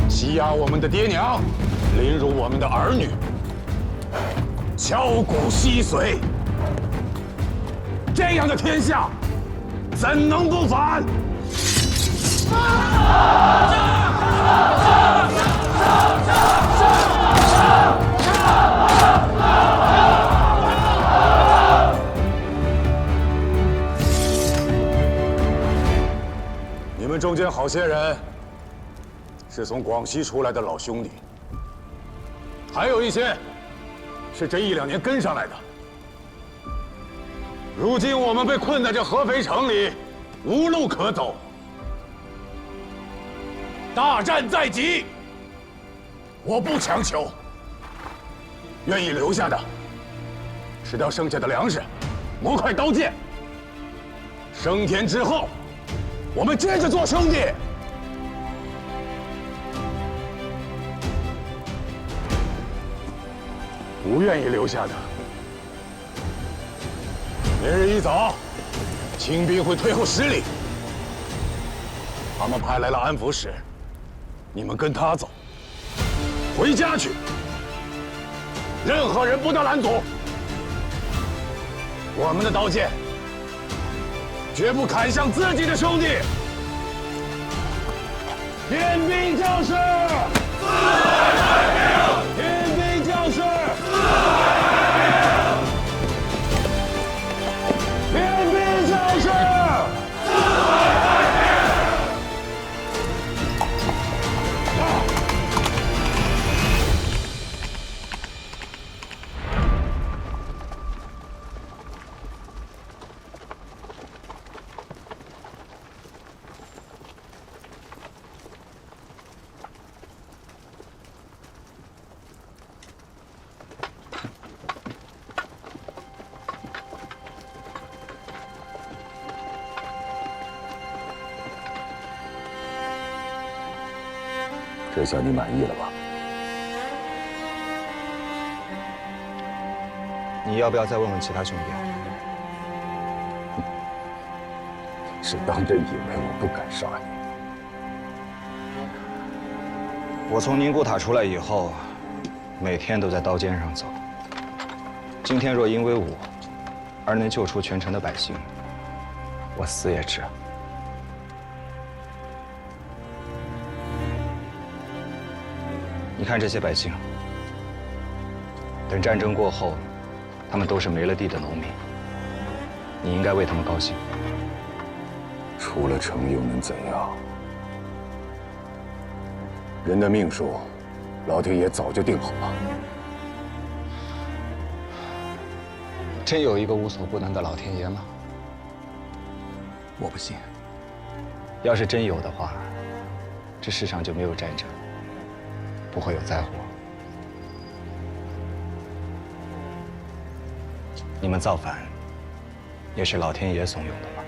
欺压我们的爹娘，凌辱我们的儿女，敲骨吸髓。这样的天下，怎能不反？你们中间好些人是从广西出来的老兄弟，还有一些是这1、2年跟上来的。如今我们被困在这合肥城里，无路可走。大战在即，我不强求。愿意留下的，吃掉剩下的粮食，磨块刀剑。升天之后，我们接着做兄弟。不愿意留下的，明日一早，清兵会退后10里。他们派来了安抚使，你们跟他走，回家去。任何人不得拦阻。我们的刀剑绝不砍向自己的兄弟。天兵将士，天兵将士，天兵将士。这下你满意了吧？你要不要再问问其他兄弟？是当真以为我不敢杀你？我从宁古塔出来以后，每天都在刀尖上走。今天若因为我而能救出全城的百姓，我死也值。你看这些百姓，等战争过后，他们都是没了地的农民。你应该为他们高兴。出了城又能怎样？人的命数，老天爷早就定好了。真有一个无所不能的老天爷吗？我不信。要是真有的话，这世上就没有战争，不会有灾祸。你们造反，也是老天爷怂恿的吗？